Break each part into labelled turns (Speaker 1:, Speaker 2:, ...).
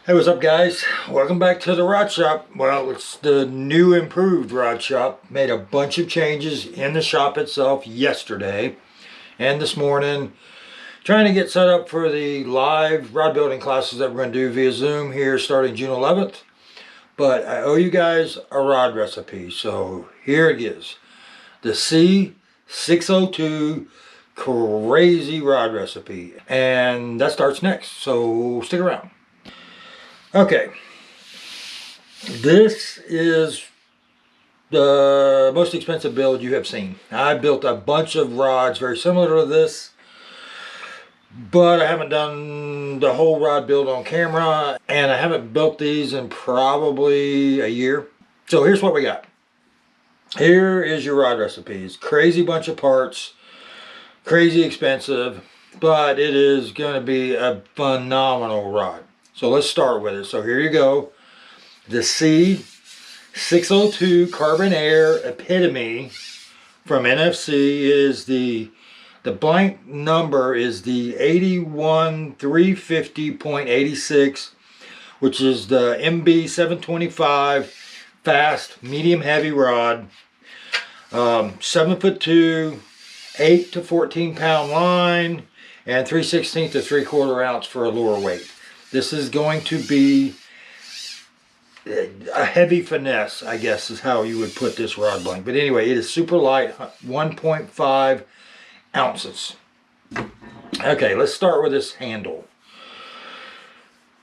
Speaker 1: Hey, what's up guys? Welcome back to the Rod Shop. Well, it's the new improved Rod Shop. Made a bunch of changes in the shop itself yesterday and this morning. Trying to get set up for the live rod building classes that we're going to do via Zoom here starting June 11th. But I owe you guys a rod recipe, so here it is. The C6O2 crazy rod recipe. And that starts next, so stick around. Okay, this is the most expensive build you have seen. I built a bunch of rods very similar to this, but I haven't done the whole rod build on camera, and I haven't built these in probably a year. So here's what we got. Here is your rod recipes. Crazy bunch of parts, crazy expensive, but it is going to be a phenomenal rod. So let's start with it. So here you go. The C6O2 Carbon Air Epitome from NFC is the blank number is the 81350.86, which is the MB 725 fast medium heavy rod. 7'2", 8 to 14 pound line, and 3/16 to 3/4 ounce for a lure weight. This is going to be a heavy finesse, I guess is how you would put this rod blank. But anyway, it is super light, 1.5 ounces. Okay, let's start with this handle.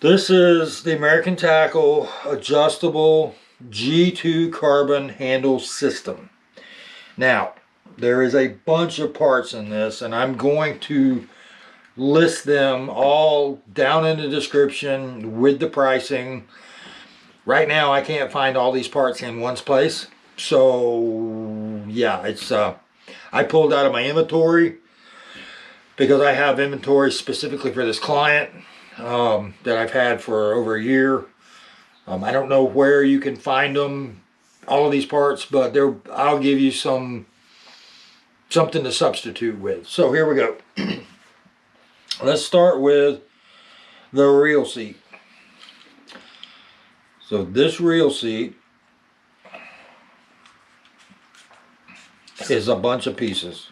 Speaker 1: This is the American Tackle adjustable G2 carbon handle system. Now, there is a bunch of parts in this, and I'm going to list them all down in the description with the pricing. Right now I can't find all these parts in one place, so yeah, it's I pulled out of my inventory because I have inventory specifically for this client that I've had for over a year. I don't know where you can find them, all of these parts, but I'll give you something to substitute with. So here we go. Let's start with the reel seat. So this reel seat is a bunch of pieces.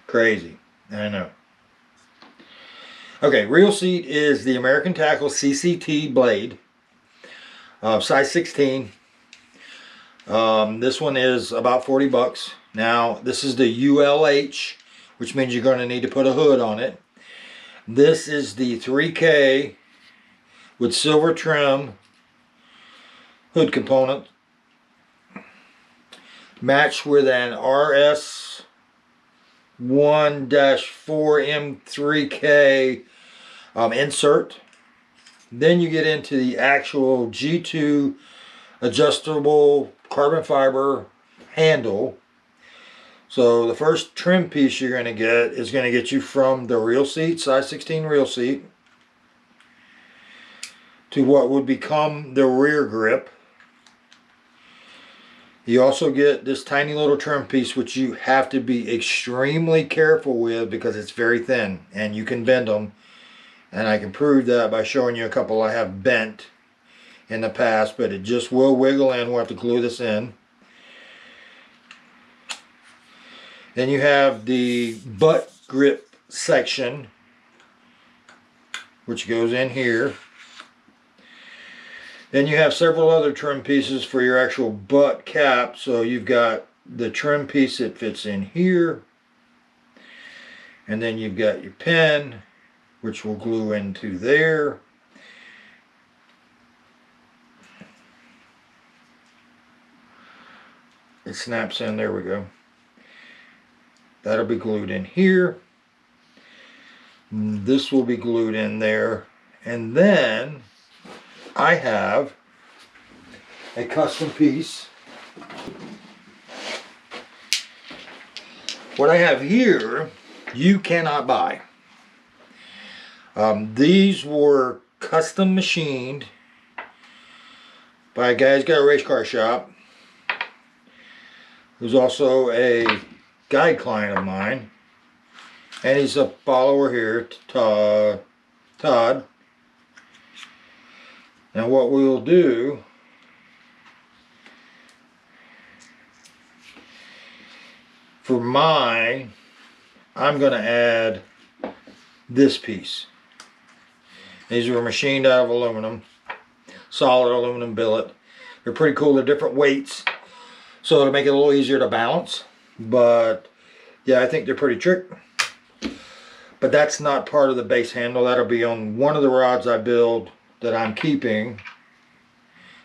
Speaker 1: Crazy, I know. Okay, reel seat is the American Tackle CCT blade, size 16. This one is about 40 bucks. Now, this is the ULH, which means you're going to need to put a hood on it. This is the 3K with silver trim hood component, matched with an RS1-4M3K insert. Then you get into the actual G2 adjustable carbon fiber handle. So the first trim piece you're going to get is going to get you from the reel seat, size 16 reel seat, to what would become the rear grip. You also get this tiny little trim piece, which you have to be extremely careful with because it's very thin and you can bend them, and I can prove that by showing you a couple I have bent in the past, but it just will wiggle in. We'll have to glue this in. Then you have the butt grip section, which goes in here. Then you have several other trim pieces for your actual butt cap. So you've got the trim piece that fits in here, and then you've got your pin, which will glue into there. It snaps in, there we go. That'll be glued in here. This will be glued in there. And then I have a custom piece. What I have here, you cannot buy. These were custom machined by a guy who's got a race car shop, who's also a guide client of mine. And he's a follower here, Todd. And what we'll do, for mine, I'm going to add this piece. These are machined out of aluminum, solid aluminum billet. They're pretty cool. They're different weights, so it'll make it a little easier to balance. But yeah, I think they're pretty trick. But that's not part of the base handle. That'll be on one of the rods I build that I'm keeping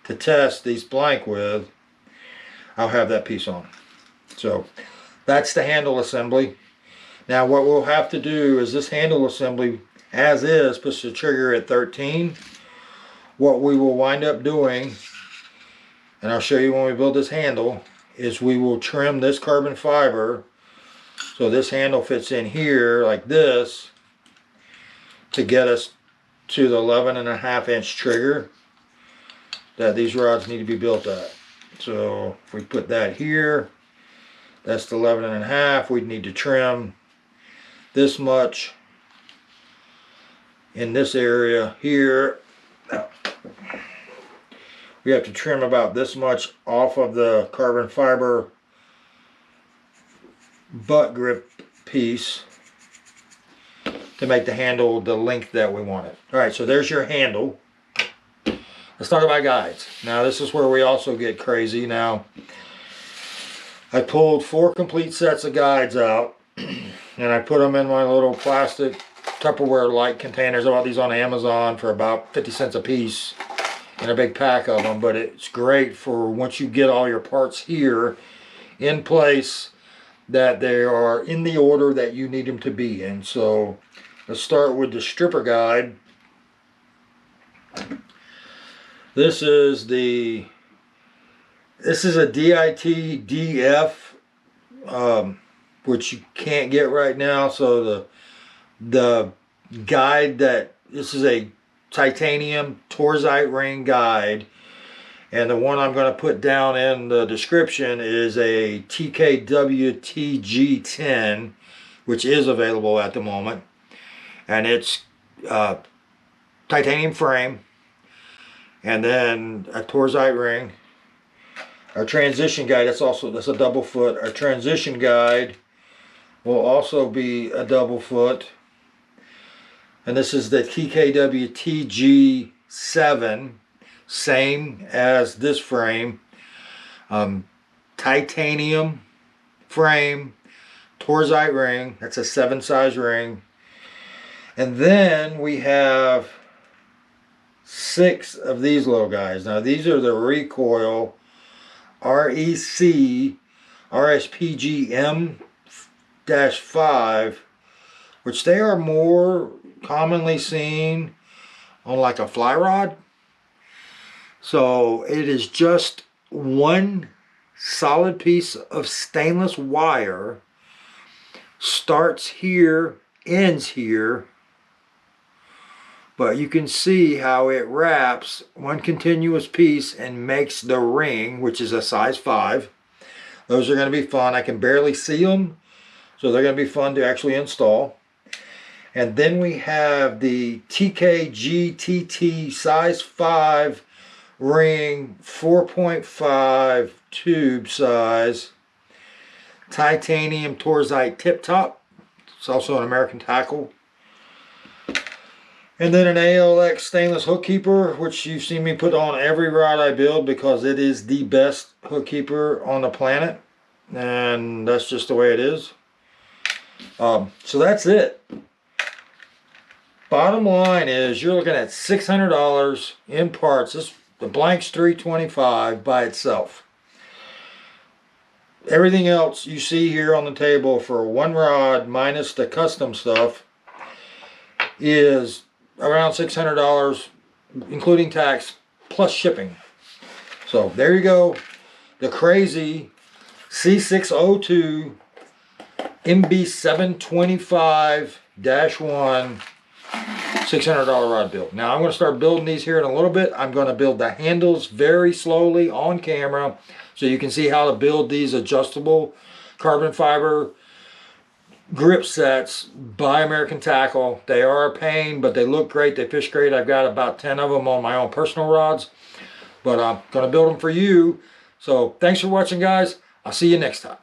Speaker 1: to test these blank with. I'll have that piece on. So that's the handle assembly. Now what we'll have to do is this handle assembly as is puts the trigger at 13. What we will wind up doing, and I'll show you when we build this handle, is we will trim this carbon fiber so this handle fits in here like this to get us to the 11.5-inch trigger that these rods need to be built at. So if we put that here, that's the 11.5. We'd need to trim this much in this area here. We have to trim about this much off of the carbon fiber butt grip piece to make the handle the length that we want it. Alright, so there's your handle. Let's talk about guides. Now this is where we also get crazy. Now I pulled 4 complete sets of guides out and I put them in my little plastic Tupperware light containers. I bought these on Amazon for about 50 cents a piece in a big pack of them, but it's great for once you get all your parts here in place that they are in the order that you need them to be in. So let's start with the stripper guide. This is a DIT DF, which you can't get right now. So the guide this is a titanium Torzite ring guide, and the one I'm going to put down in the description is a TKW TG10, which is available at the moment, and it's titanium frame and then a Torzite ring. Our transition guide, that's a double foot. Our transition guide will also be a double foot. And this is the TKW TG7, same as this frame. Titanium frame, Torzite ring, that's a 7 size ring. And then we have 6 of these little guys. Now these are the recoil REC RSPG M-5, which they are more commonly seen on like a fly rod. So it is just one solid piece of stainless wire, starts here, ends here, but you can see how it wraps one continuous piece and makes the ring, which is a size 5. Those are going to be fun. I can barely see them, so they're going to be fun to actually install. And then we have the TKGTT size 5 ring, 4.5 tube size, titanium Torzite tip top. It's also an American tackle. And then an ALX stainless hook keeper, which you've seen me put on every rod I build because it is the best hook keeper on the planet. And that's just the way it is. So that's it. Bottom line is you're looking at $600 in parts. The blank's $325 by itself. Everything else you see here on the table for one rod minus the custom stuff is around $600, including tax plus shipping. So there you go, the crazy C6O2 MB725-1 $600 rod build. Now I'm going to start building these here in a little bit. I'm going to build the handles very slowly on camera so you can see how to build these adjustable carbon fiber grip sets by American Tackle. They are a pain, but they look great. They fish great. I've got about 10 of them on my own personal rods, but I'm going to build them for you. So thanks for watching, guys. I'll see you next time.